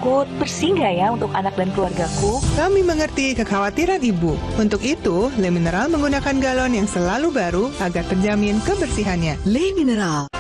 takut, bersih nggak ya untuk anak dan keluargaku? Kami mengerti kekhawatiran Ibu. Untuk itu, Le Mineral menggunakan galon yang selalu baru agar terjamin kebersihannya. Le Mineral.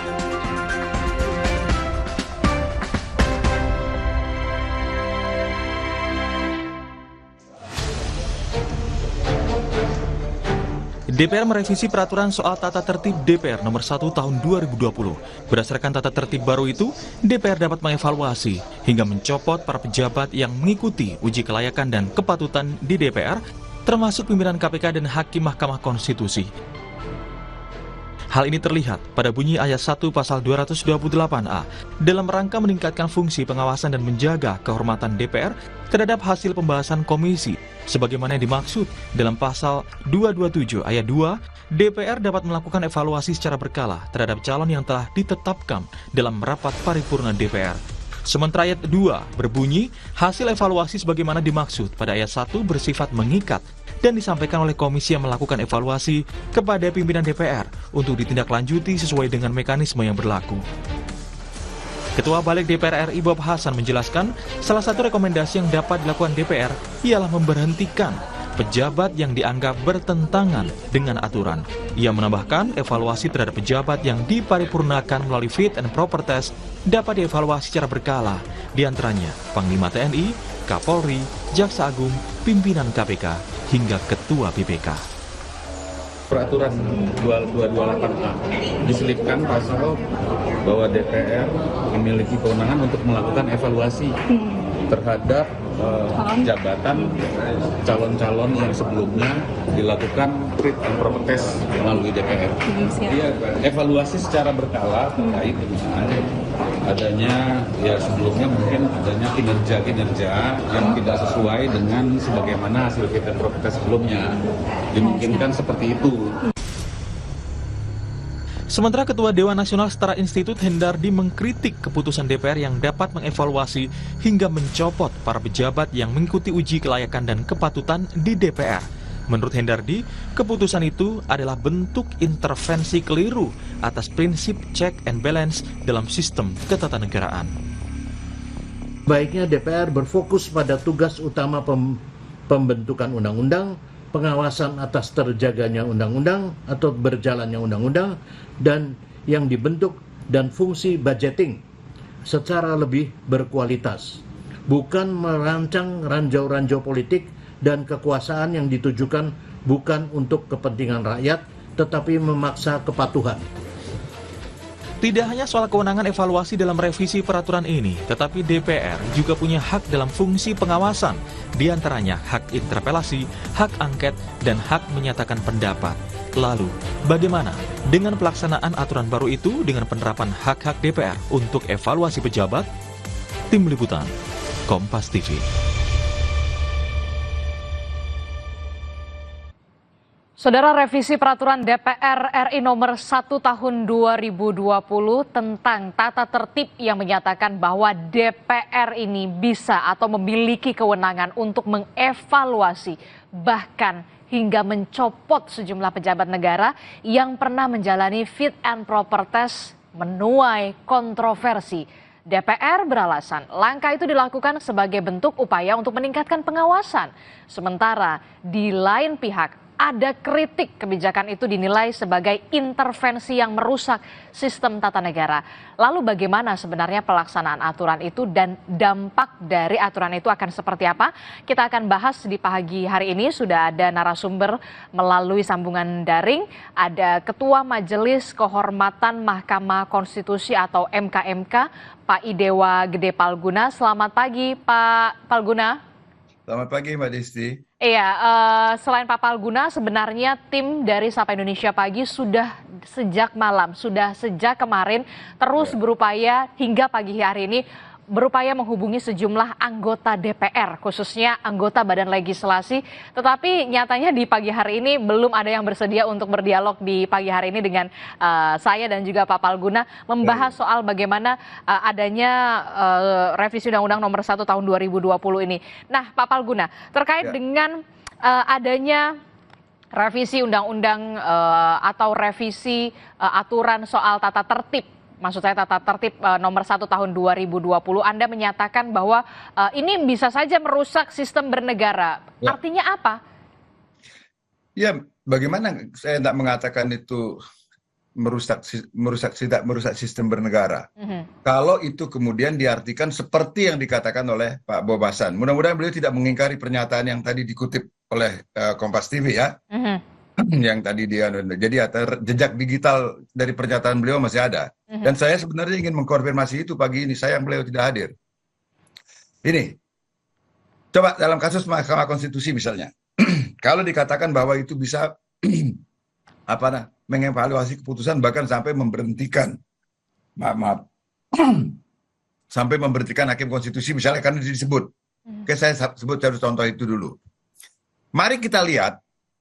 DPR merevisi peraturan soal tata tertib DPR nomor 1 tahun 2020. Berdasarkan tata tertib baru itu, DPR dapat mengevaluasi hingga mencopot para pejabat yang mengikuti uji kelayakan dan kepatutan di DPR, termasuk pimpinan KPK dan Hakim Mahkamah Konstitusi. Hal ini terlihat pada bunyi ayat 1 pasal 228A dalam rangka meningkatkan fungsi pengawasan dan menjaga kehormatan DPR terhadap hasil pembahasan komisi. Sebagaimana yang dimaksud dalam pasal 227 ayat 2, DPR dapat melakukan evaluasi secara berkala terhadap calon yang telah ditetapkan dalam rapat paripurna DPR. Sementara ayat 2 berbunyi, hasil evaluasi sebagaimana dimaksud pada ayat 1 bersifat mengikat dan disampaikan oleh komisi yang melakukan evaluasi kepada pimpinan DPR untuk ditindaklanjuti sesuai dengan mekanisme yang berlaku. Ketua Balik DPR RI Bob Hasan menjelaskan, salah satu rekomendasi yang dapat dilakukan DPR ialah memberhentikan pejabat yang dianggap bertentangan dengan aturan. Ia menambahkan, evaluasi terhadap pejabat yang diparipurnakan melalui fit and proper test dapat dievaluasi secara berkala, diantaranya Panglima TNI, Kapolri, Jaksa Agung, pimpinan KPK, hingga Ketua BPK. Peraturan 228A diselipkan pasal bahwa DPR memiliki kewenangan untuk melakukan evaluasi terhadap jabatan calon-calon yang sebelumnya dilakukan fit and proper test melalui DPR. Evaluasi secara berkala terkait dengan adanya sebelumnya mungkin adanya kinerja yang tidak sesuai dengan sebagaimana hasil fit and proper test sebelumnya. Dimungkinkan seperti itu. Sementara Ketua Dewan Nasional Setara Institut Hendardi mengkritik keputusan DPR yang dapat mengevaluasi hingga mencopot para pejabat yang mengikuti uji kelayakan dan kepatutan di DPR. Menurut Hendardi, keputusan itu adalah bentuk intervensi keliru atas prinsip check and balance dalam sistem ketatanegaraan. Baiknya DPR berfokus pada tugas utama pembentukan undang-undang, pengawasan atas terjaganya undang-undang atau berjalannya undang-undang, dan yang dibentuk dan fungsi budgeting secara lebih berkualitas, bukan merancang ranjau-ranjau politik dan kekuasaan yang ditujukan bukan untuk kepentingan rakyat, tetapi memaksa kepatuhan. Tidak hanya soal kewenangan evaluasi dalam revisi peraturan ini, tetapi DPR juga punya hak dalam fungsi pengawasan, di antaranya hak interpelasi, hak angket, dan hak menyatakan pendapat. Lalu, bagaimana dengan pelaksanaan aturan baru itu dengan penerapan hak-hak DPR untuk evaluasi pejabat? Tim Liputan, Kompas TV. Saudara, revisi peraturan DPR RI nomor 1 tahun 2020 tentang tata tertib yang menyatakan bahwa DPR ini bisa atau memiliki kewenangan untuk mengevaluasi bahkan hingga mencopot sejumlah pejabat negara yang pernah menjalani fit and proper test menuai kontroversi. DPR beralasan langkah itu dilakukan sebagai bentuk upaya untuk meningkatkan pengawasan. Sementara di lain pihak, ada kritik kebijakan itu dinilai sebagai intervensi yang merusak sistem tata negara. Lalu bagaimana sebenarnya pelaksanaan aturan itu dan dampak dari aturan itu akan seperti apa? Kita akan bahas di pagi hari ini. Sudah ada narasumber melalui sambungan daring. Ada Ketua Majelis Kehormatan Mahkamah Konstitusi atau MKMK, Pak Idewa Gede Palguna. Selamat pagi Pak Palguna. Selamat pagi Mbak Desti. Iya, selain Pak Palguna, sebenarnya tim dari Sapa Indonesia Pagi sudah sejak malam, sudah sejak kemarin terus berupaya hingga pagi hari ini berupaya menghubungi sejumlah anggota DPR, khususnya anggota Badan Legislasi. Tetapi nyatanya di pagi hari ini belum ada yang bersedia untuk berdialog di pagi hari ini dengan saya dan juga Pak Palguna membahas soal bagaimana adanya revisi Undang-Undang nomor 1 tahun 2020 ini. Nah, Pak Palguna, terkait dengan adanya revisi undang-undang atau revisi aturan soal tata tertib maksud saya tata tertib nomor 1 tahun 2020, Anda menyatakan bahwa ini bisa saja merusak sistem bernegara. Ya. Artinya apa? Ya, bagaimana saya tidak mengatakan itu merusak sistem bernegara. Kalau itu kemudian diartikan seperti yang dikatakan oleh Pak Bob Hasan. Mudah-mudahan beliau tidak mengingkari pernyataan yang tadi dikutip oleh Kompas TV ya. Yang tadi dia, jadi jejak digital dari pernyataan beliau masih ada. Dan saya sebenarnya ingin mengkonfirmasi itu pagi ini, sayang beliau tidak hadir. Ini, coba dalam kasus Mahkamah Konstitusi misalnya, kalau dikatakan bahwa itu bisa mengevaluasi keputusan bahkan sampai memberhentikan, sampai memberhentikan hakim konstitusi misalnya karena disebut. Oke, saya sebut satu contoh itu dulu. Mari kita lihat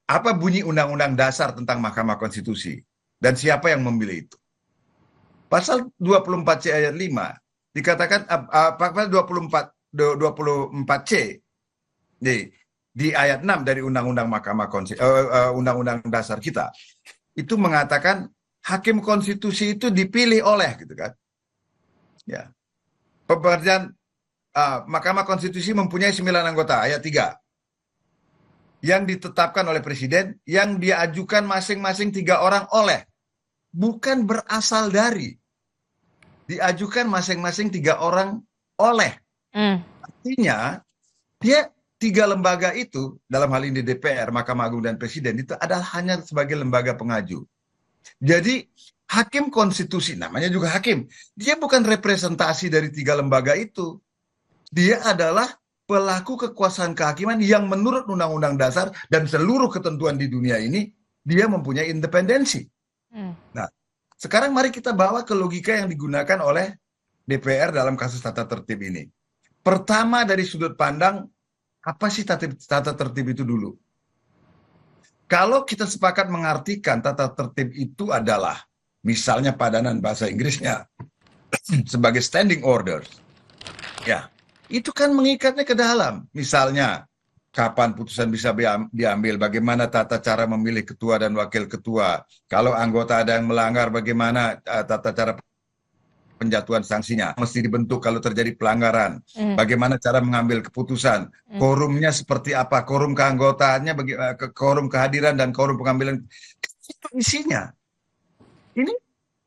apa bunyi Undang-Undang Dasar tentang Mahkamah Konstitusi dan siapa yang memilih itu. Pasal 24C ayat 5 dikatakan pasal 24C di ayat 6 dari Undang-Undang Undang-Undang Dasar kita itu mengatakan hakim konstitusi itu dipilih oleh gitu kan. Ya. Pekerjaan Mahkamah Konstitusi mempunyai 9 anggota ayat 3. Yang ditetapkan oleh presiden, yang diajukan masing-masing 3 orang oleh, bukan berasal dari. Diajukan masing-masing 3 orang oleh. Artinya dia 3 lembaga itu, dalam hal ini DPR, Mahkamah Agung dan Presiden, itu adalah hanya sebagai lembaga pengaju. Jadi hakim konstitusi, namanya juga hakim, dia bukan representasi dari 3 lembaga itu. Dia adalah pelaku kekuasaan kehakiman yang menurut Undang-Undang Dasar dan seluruh ketentuan di dunia ini, dia mempunyai independensi. Nah, sekarang mari kita bawa ke logika yang digunakan oleh DPR dalam kasus tata tertib ini. Pertama dari sudut pandang, apa sih tata tertib itu dulu? Kalau kita sepakat mengartikan tata tertib itu adalah, misalnya padanan bahasa Inggrisnya, sebagai standing orders, ya, itu kan mengikatnya ke dalam. Misalnya, kapan putusan bisa diambil, bagaimana tata cara memilih ketua dan wakil ketua, kalau anggota ada yang melanggar, bagaimana tata cara penjatuhan sanksinya, mesti dibentuk kalau terjadi pelanggaran, bagaimana cara mengambil keputusan, quorumnya seperti apa, quorum keanggotaannya, quorum kehadiran dan quorum pengambilan, itu isinya. Ini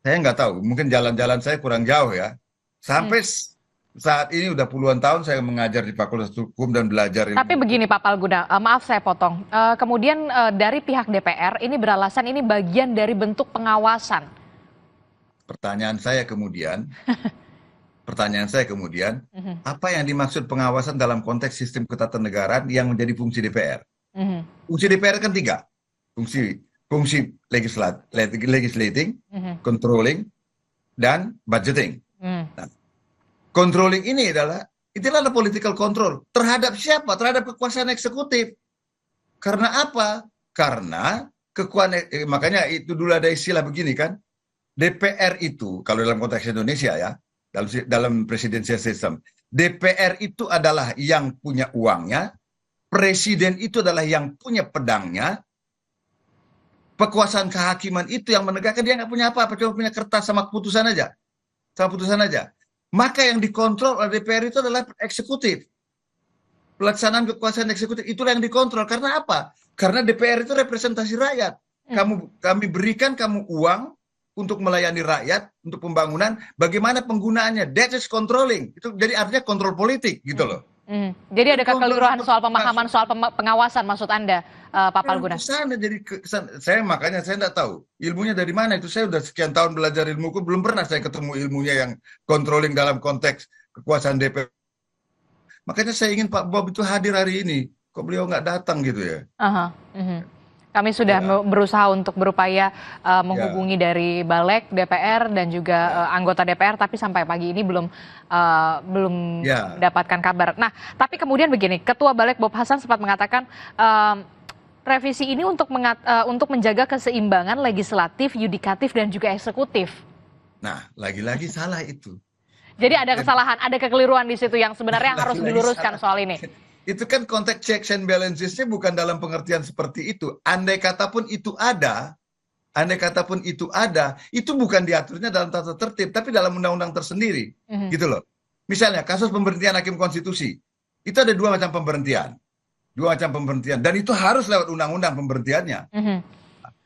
saya nggak tahu, mungkin jalan-jalan saya kurang jauh ya. Sampai saat ini udah puluhan tahun saya mengajar di Fakultas Hukum dan belajar. Tapi begini Pak Palguna, maaf saya potong. Kemudian dari pihak DPR ini beralasan ini bagian dari bentuk pengawasan. Pertanyaan saya kemudian, apa yang dimaksud pengawasan dalam konteks sistem ketatanegaraan yang menjadi fungsi DPR? Fungsi DPR kan 3, fungsi legislating, controlling, dan budgeting. Nah, controlling ini adalah political control terhadap siapa? Terhadap kekuasaan eksekutif. Karena apa? Karena kekuasaan, makanya itu dulu ada istilah begini kan. DPR itu, kalau dalam konteks Indonesia ya, dalam presidensial system, DPR itu adalah yang punya uangnya, presiden itu adalah yang punya pedangnya, kekuasaan kehakiman itu yang menegakkan, dia nggak punya apa-apa, cuma punya kertas sama keputusan aja. Maka yang dikontrol oleh DPR itu adalah eksekutif. Pelaksanaan kekuasaan eksekutif itulah yang dikontrol. Karena apa? Karena DPR itu representasi rakyat. Kami berikan kamu uang untuk melayani rakyat, untuk pembangunan, bagaimana penggunaannya, that is controlling. Itu jadi artinya kontrol politik gitu loh. Jadi ada kekeliruan soal pemahaman soal pengawasan maksud Anda, Pak Palguna? Makanya saya tidak tahu ilmunya dari mana itu. Saya sudah sekian tahun belajar ilmu hukum, belum pernah saya ketemu ilmunya yang controlling dalam konteks kekuasaan DPR. Makanya saya ingin Pak Bob itu hadir hari ini. Kok beliau nggak datang gitu ya? Kami sudah berusaha untuk berupaya menghubungi dari Balik DPR dan juga anggota DPR, tapi sampai pagi ini belum mendapatkan kabar. Nah, tapi kemudian begini, Ketua Balik Bob Hasan sempat mengatakan revisi ini untuk menjaga keseimbangan legislatif, yudikatif dan juga eksekutif. Nah, lagi-lagi salah itu. Jadi ada kesalahan, ada kekeliruan di situ yang sebenarnya harus diluruskan soal ini. Itu kan konteks checks and balances-nya bukan dalam pengertian seperti itu. Andai kata pun itu ada, andai kata pun itu ada, itu bukan diaturnya dalam tata tertib, tapi dalam undang-undang tersendiri, gitu loh. Misalnya kasus pemberhentian hakim konstitusi, itu ada dua macam pemberhentian, dan itu harus lewat undang-undang pemberhentiannya.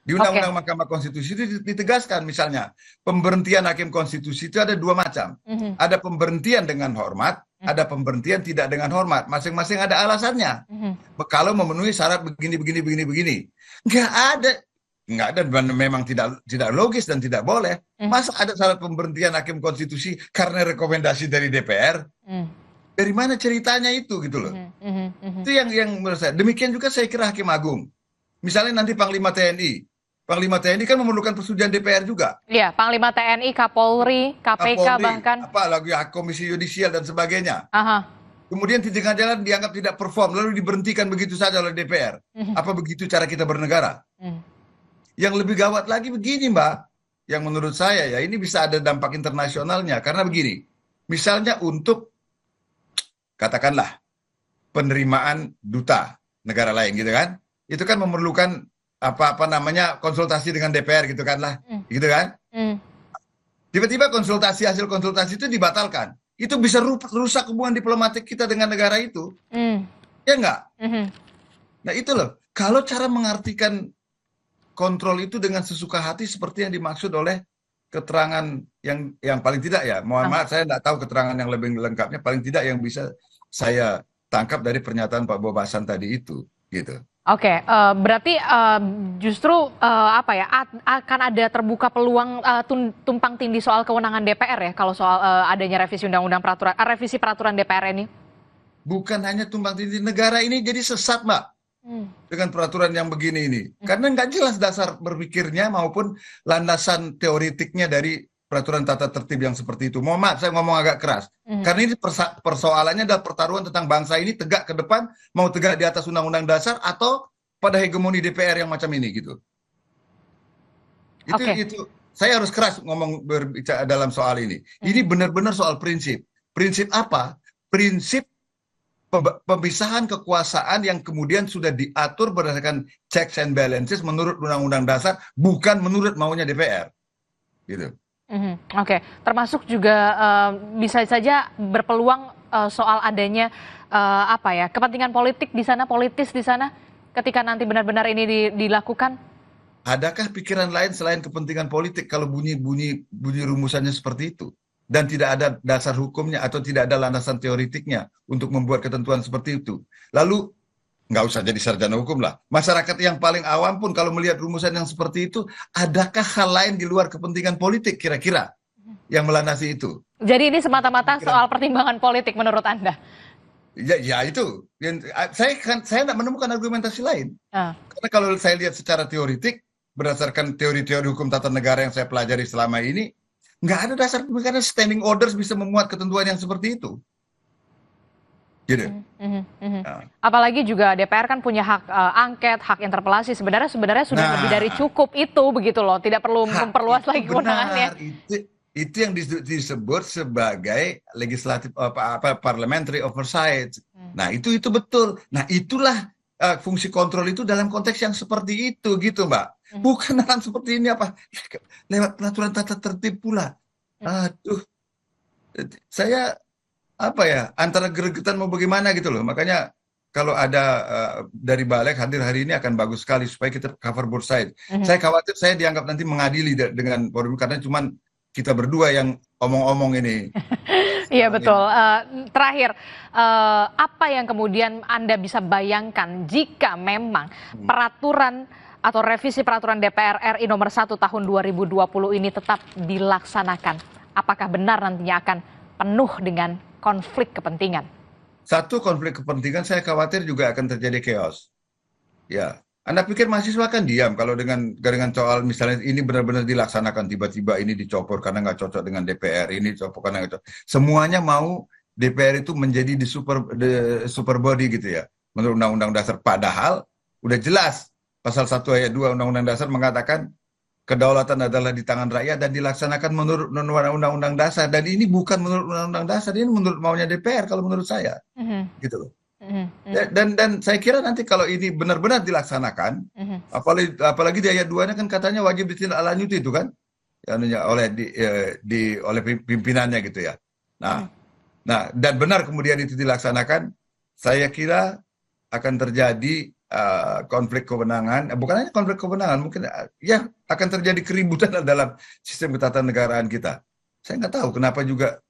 Di Undang-Undang Mahkamah Konstitusi itu ditegaskan, misalnya pemberhentian hakim konstitusi itu ada dua macam. Ada pemberhentian dengan hormat, ada pemberhentian tidak dengan hormat. Masing-masing ada alasannya. Kalau memenuhi syarat begini. Nggak ada, memang tidak logis dan tidak boleh. Masa ada syarat pemberhentian hakim konstitusi karena rekomendasi dari DPR? Dari mana ceritanya itu, gitu loh. Itu yang menurut saya. Demikian juga saya kira Hakim Agung. Misalnya nanti Panglima TNI kan memerlukan persetujuan DPR juga. Iya, Panglima TNI, Kapolri, KPK bahkan. Apalagi Komisi Yudisial dan sebagainya. Aha. Kemudian di tengah jalan dianggap tidak perform, lalu diberhentikan begitu saja oleh DPR. Apa begitu cara kita bernegara? Yang lebih gawat lagi begini, Mbak. Yang menurut saya ya, ini bisa ada dampak internasionalnya. Karena begini, misalnya untuk, katakanlah, penerimaan duta negara lain gitu kan. Itu kan memerlukan konsultasi dengan DPR gitu kan lah, gitu kan? Tiba-tiba hasil konsultasi itu dibatalkan, itu bisa rusak hubungan diplomatik kita dengan negara itu, ya enggak? Nah itu loh, kalau cara mengartikan kontrol itu dengan sesuka hati seperti yang dimaksud oleh keterangan yang paling tidak ya, mohon maaf saya nggak tahu keterangan yang lebih lengkapnya, paling tidak yang bisa saya tangkap dari pernyataan Pak Bob Hasan tadi itu, gitu. Oke, berarti justru akan ada terbuka peluang tumpang tindih soal kewenangan DPR ya kalau soal adanya revisi revisi peraturan DPR ini? Bukan hanya tumpang tindih, negara ini jadi sesat, Mbak, dengan peraturan yang begini ini, karena nggak jelas dasar berpikirnya maupun landasan teoritiknya dari peraturan tata tertib yang seperti itu. Mohon maaf, saya ngomong agak keras. Karena ini persoalannya adalah pertaruhan tentang bangsa ini tegak ke depan, mau tegak di atas undang-undang dasar atau pada hegemoni DPR yang macam ini gitu. Itu saya harus keras ngomong berbicara dalam soal ini. Ini benar-benar soal prinsip. Prinsip apa? Prinsip pemisahan kekuasaan yang kemudian sudah diatur berdasarkan checks and balances menurut undang-undang dasar, bukan menurut maunya DPR. Gitu. Oke, termasuk juga bisa saja berpeluang soal adanya kepentingan politik di sana, politis di sana, ketika nanti benar-benar ini dilakukan. Adakah pikiran lain selain kepentingan politik kalau bunyi rumusannya seperti itu dan tidak ada dasar hukumnya atau tidak ada landasan teoritiknya untuk membuat ketentuan seperti itu? Lalu nggak usah jadi sarjana hukum lah. Masyarakat yang paling awam pun kalau melihat rumusan yang seperti itu, adakah hal lain di luar kepentingan politik kira-kira yang melandasi itu? Jadi ini semata-mata soal pertimbangan politik menurut Anda? Ya itu. Saya tidak menemukan argumentasi lain. Karena kalau saya lihat secara teoritik, berdasarkan teori-teori hukum tata negara yang saya pelajari selama ini, nggak ada dasar, karena standing orders bisa memuat ketentuan yang seperti itu. Gitu. Apalagi juga DPR kan punya hak angket, hak interpelasi. Sebenarnya sudah lebih dari cukup itu begitu loh. Tidak perlu memperluas lagi kewenangannya. Itu yang disebut sebagai legislatif parliamentary oversight. Nah itu betul. Nah itulah fungsi kontrol itu dalam konteks yang seperti itu gitu, Mbak. Bukan dalam seperti ini lewat peraturan tata tertib pula. Aduh, saya antara gregetan mau bagaimana gitu loh. Makanya kalau ada dari Balik hadir hari ini akan bagus sekali supaya kita cover both side. Saya khawatir saya dianggap nanti mengadili dengan forum karena cuman kita berdua yang omong-omong ini. Iya betul. Terakhir, apa yang kemudian Anda bisa bayangkan jika memang peraturan atau revisi peraturan DPR RI nomor 1 tahun 2020 ini tetap dilaksanakan? Apakah benar nantinya akan penuh dengan konflik kepentingan? Satu, konflik kepentingan saya khawatir juga akan terjadi chaos. Ya, Anda pikir mahasiswa akan diam kalau dengan soal misalnya ini benar-benar dilaksanakan, tiba-tiba ini dicopot karena nggak cocok dengan DPR, ini dicopot karena nggak cocok. Semuanya mau DPR itu menjadi the super body gitu ya, menurut Undang-Undang Dasar. Padahal udah jelas pasal 1 ayat 2 Undang-Undang Dasar mengatakan kedaulatan adalah di tangan rakyat dan dilaksanakan menurut Undang-Undang Dasar. Dan ini bukan menurut Undang-Undang Dasar, ini menurut maunya DPR kalau menurut saya. Gitu loh. Dan saya kira nanti kalau ini benar-benar dilaksanakan, apalagi di ayat 2-nya kan katanya wajib ditindaklanjuti itu kan, oleh pimpinannya gitu ya. Nah, dan benar kemudian itu dilaksanakan, saya kira akan terjadi konflik kewenangan, bukan hanya konflik kewenangan, mungkin ya akan terjadi keributan dalam sistem ketatanegaraan kita. Saya nggak tahu kenapa juga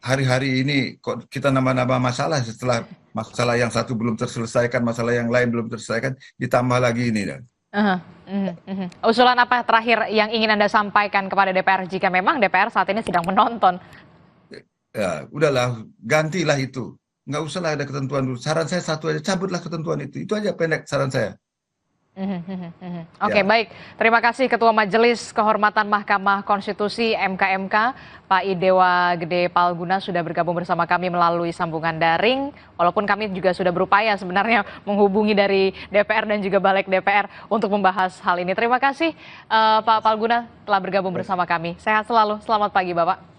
hari-hari ini kok kita nambah-nambah masalah setelah masalah yang satu belum terselesaikan, masalah yang lain belum terselesaikan, ditambah lagi ini. Usulan apa terakhir yang ingin Anda sampaikan kepada DPR jika memang DPR saat ini sedang menonton? Ya, udahlah, gantilah itu. Nggak usah lah ada ketentuan dulu. Saran saya satu aja, cabutlah ketentuan itu. Itu aja pendek saran saya. Oke, baik. Terima kasih Ketua Majelis Kehormatan Mahkamah Konstitusi MKMK, Pak Idewa Gede Palguna sudah bergabung bersama kami melalui sambungan daring. Walaupun kami juga sudah berupaya sebenarnya menghubungi dari DPR dan juga Balik DPR untuk membahas hal ini. Terima kasih Pak Palguna telah bergabung bersama kami. Sehat selalu. Selamat pagi Bapak.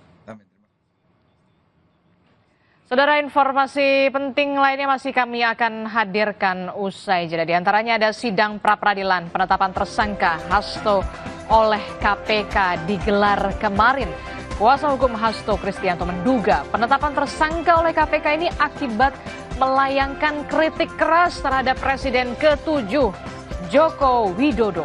Saudara, informasi penting lainnya masih kami akan hadirkan usai jeda. Di antaranya ada sidang pra-peradilan penetapan tersangka Hasto oleh KPK digelar kemarin. Kuasa hukum Hasto Kristianto menduga penetapan tersangka oleh KPK ini akibat melayangkan kritik keras terhadap Presiden ke-7 Joko Widodo.